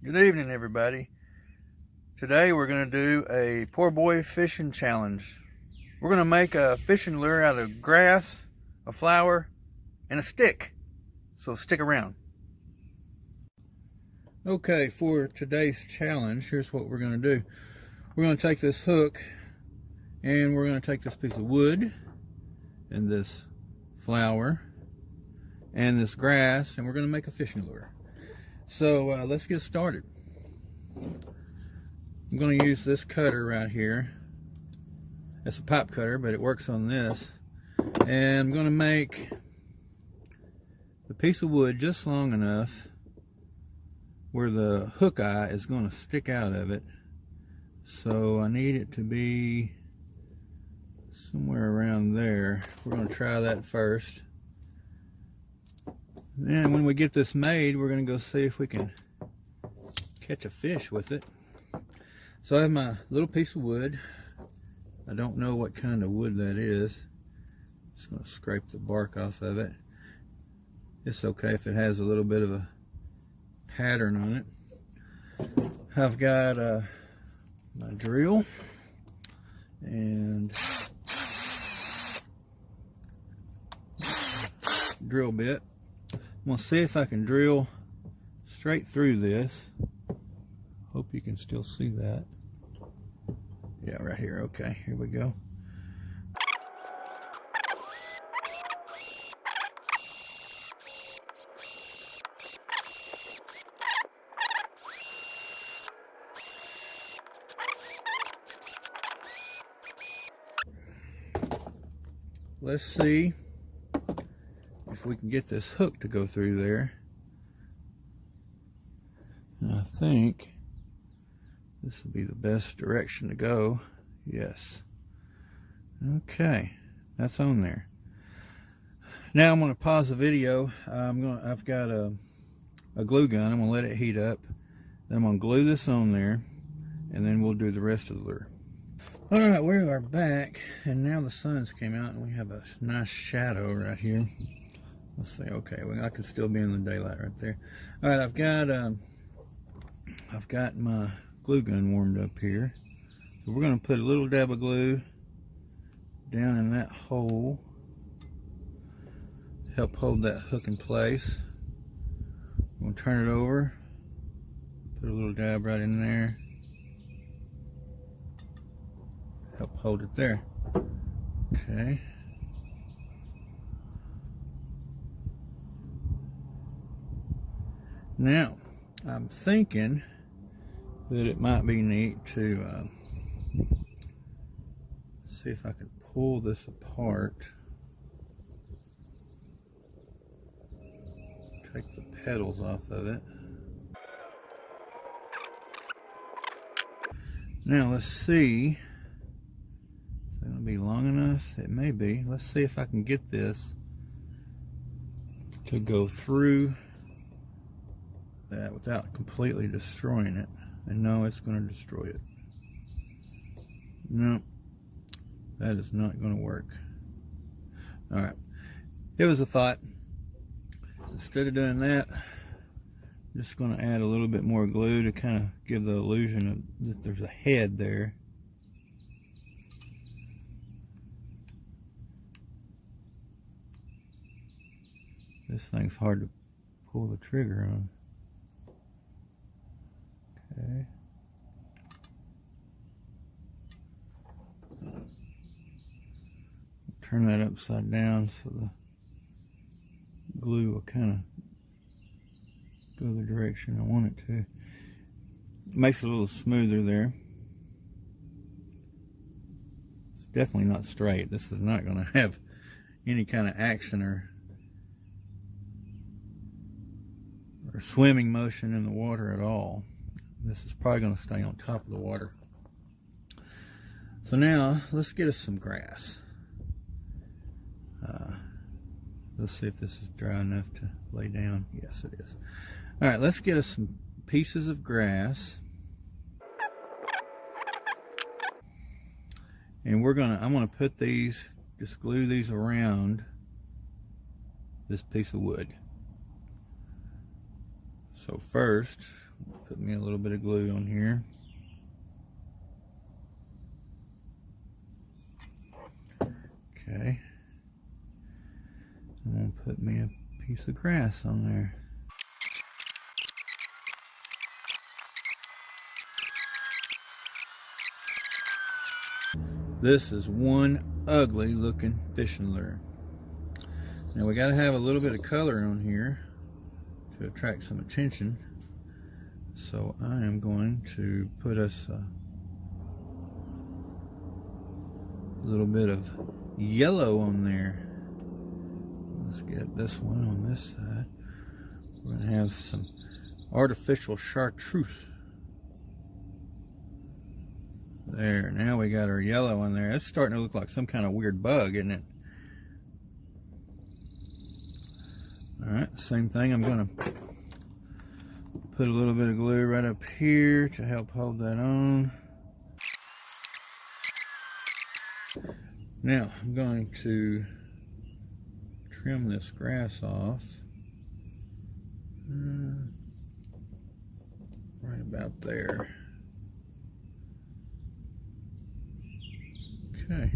Good evening, everybody. Today we're going to do a poor boy fishing challenge. We're going to make a fishing lure out of grass, a flower, and a stick. So stick around. Okay, for today's challenge, here's what we're going to do. We're going to take this hook and we're going to take this piece of wood and this flower and this grass, and we're going to make a fishing lure. So let's get started. I'm going to use this cutter right here. It's a pipe cutter, but it works on this. And I'm going to make the piece of wood just long enough where the hook eye is going to stick out of it. So I need it to be somewhere around there. We're going to try that first. Then when we get this made, we're going to go see if we can catch a fish with it. So I have my little piece of wood. I don't know what kind of wood that is. Just going to scrape the bark off of it. It's okay if it has a little bit of a pattern on it. I've got my drill and drill bit. I'm going to see if I can drill straight through this. Hope you can still see that. Yeah, right here. Okay, here we go. Let's see if we can get this hook to go through there. And I think this will be the best direction to go. Yes. Okay, that's on there. Now I'm going to pause the video. I've got a glue gun. I'm going to let it heat up. Then I'm going to glue this on there, and then we'll do the rest of the lure. All right, we are back, and now the sun's came out, and we have a nice shadow right here. Let's see. Okay, well, I could still be in the daylight right there. All right, I've got my glue gun warmed up here. So we're going to put a little dab of glue down in that hole. Help hold that hook in place. I'm going to turn it over. Put a little dab right in there. Help hold it there. Okay. Now, I'm thinking that it might be neat to see if I could pull this apart. Take the petals off of it. Now let's see. Is it going to be long enough? It may be. Let's see if I can get this to go through that without completely destroying it. And no, it's going to destroy it. No, that is not going to work. All right, it was a thought. Instead of doing that, I'm just going to add a little bit more glue to kind of give the illusion of that there's a head there. This thing's hard to pull the trigger on. Okay. Turn that upside down so the glue will kind of go the direction I want it to. It makes it a little smoother there. It's definitely not straight. This is not going to have any kind of action or swimming motion in the water at all. This is probably going to stay on top of the water. So now let's get us some grass. Let's see if this is dry enough to lay down. Yes, it is. All right, let's get us some pieces of grass. And I'm gonna put these, just glue these around this piece of wood. So first, Put me a little bit of glue on here. Okay. I'm going to put me a piece of grass on there. This is one ugly looking fishing lure. Now we got to have a little bit of color on here to attract some attention. So I am going to put us a little bit of yellow on there. Let's get this one on this side. We're going to have some artificial chartreuse. There, now we got our yellow on there. It's starting to look like some kind of weird bug, isn't it? Alright, same thing. I'm going to put a little bit of glue right up here to help hold that on. Now, I'm going to trim this grass off. Right about there. Okay.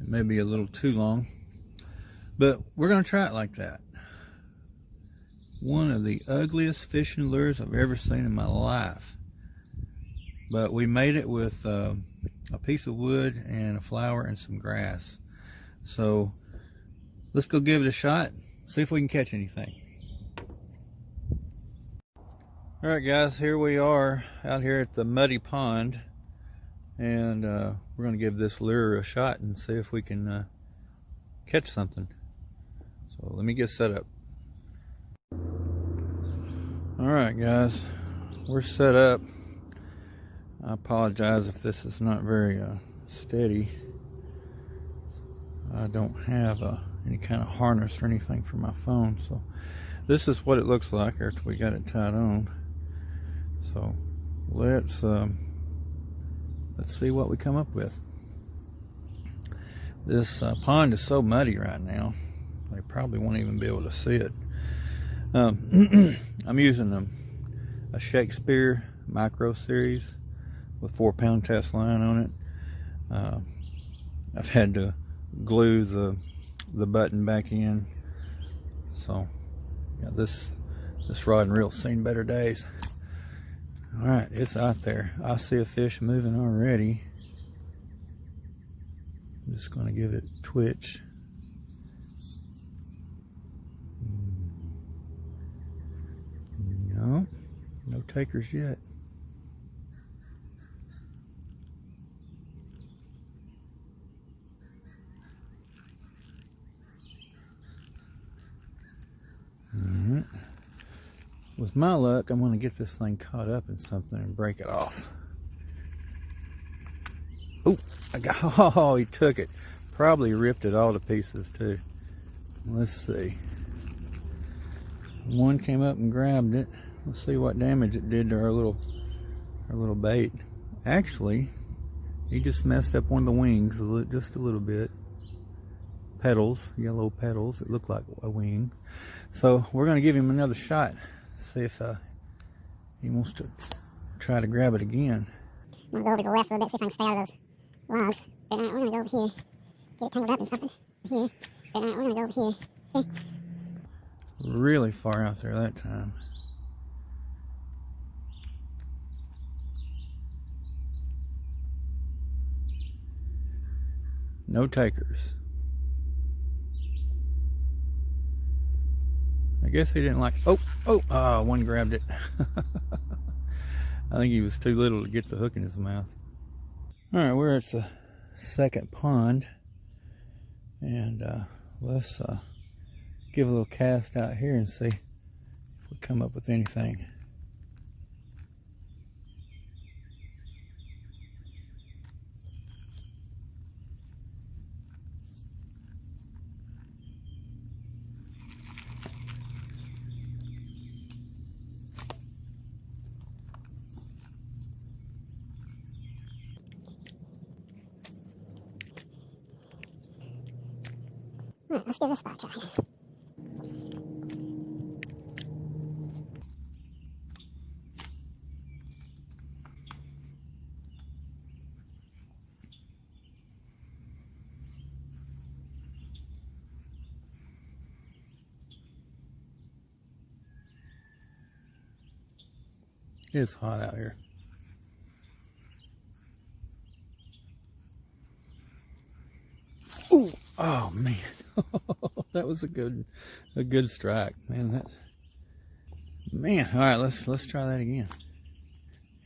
It may be a little too long, but we're going to try it like that. One of the ugliest fishing lures I've ever seen in my life. But we made it with a piece of wood and a flower and some grass. So let's go give it a shot, see if we can catch anything. Alright guys, here we are out here at the muddy pond, and we're going to give this lure a shot and see if we can catch something. So let me get set up. Alright guys, we're set up. I apologize if this is not very steady. I don't have any kind of harness or anything for my phone, so this is what it looks like after we got it tied on. So let's see what we come up with. This pond is so muddy right now, they probably won't even be able to see it. I'm using a Shakespeare Micro Series with 4-pound test line on it. I've had to glue the button back in, so yeah, this rod and reel's seen better days. All right, it's out there. I see a fish moving already. I'm just going to give it a twitch. No takers yet. Alright. With my luck, I'm going to get this thing caught up in something and break it off. Oh, he took it. Probably ripped it all to pieces too. Let's see. One came up and grabbed it. Let's see what damage it did to our little bait. Actually, he just messed up one of the wings just a little bit. Petals, yellow petals. It looked like a wing. So we're going to give him another shot. See if he wants to try to grab it again. I'm going to go over to the left a little bit, see if I can stay out of those logs. But we're going to go over here. Get it tangled up in something. Here. But we're going to go over here. Okay. Really far out there that time. No takers. I guess he didn't like. One grabbed it. I think he was too little to get the hook in his mouth. All right, we're at the second pond, and let's give a little cast out here and see if we come up with anything. Alright, let's give this spot a try. It's hot out here. Ooh, oh man, that was a good strike, man. All right, let's try that again.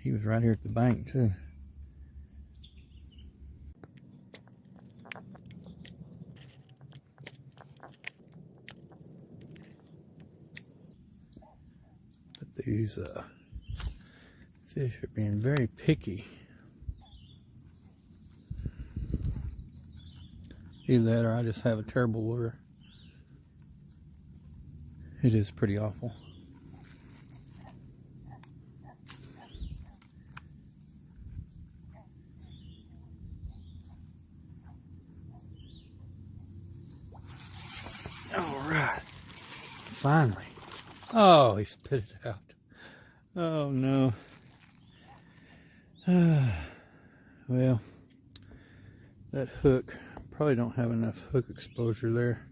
He was right here at the bank too. But these fish are being very picky. Either that or I just have a terrible lure. It is pretty awful. All right, finally. Oh, he spit it out. Oh no. Well, that hook, probably don't have enough hook exposure there.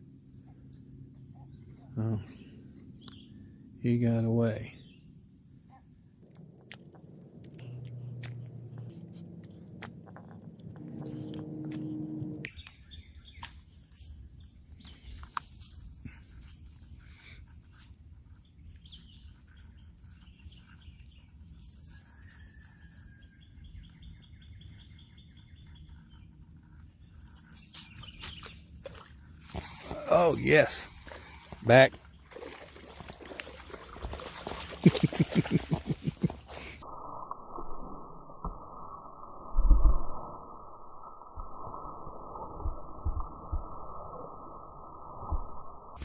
Oh, he got away. Oh, yes. Back.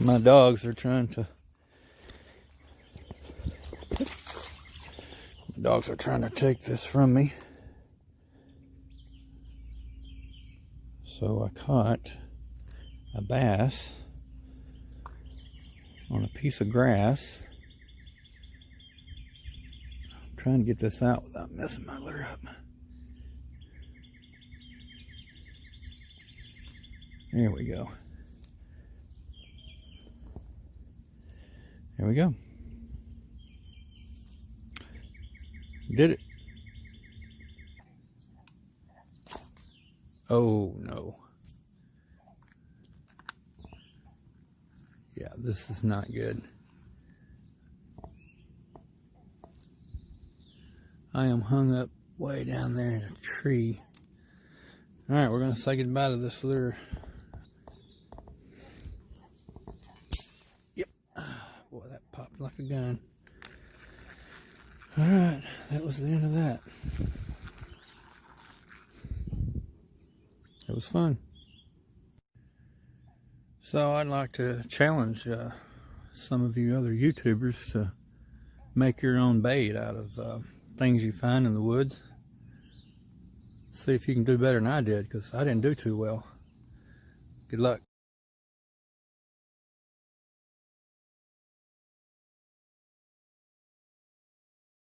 My dogs are trying to take this from me. So I caught a bass on a piece of grass. I'm trying to get this out without messing my lure up. There we go. There we go. Did it. Oh no. Yeah, this is not good. I am hung up way down there in a tree. All right, we're gonna say goodbye to this lure. Yep. Boy, that popped like a gun. All right, that was the end of that. It was fun. So I'd like to challenge some of you other YouTubers to make your own bait out of things you find in the woods. See if you can do better than I did, because I didn't do too well. Good luck.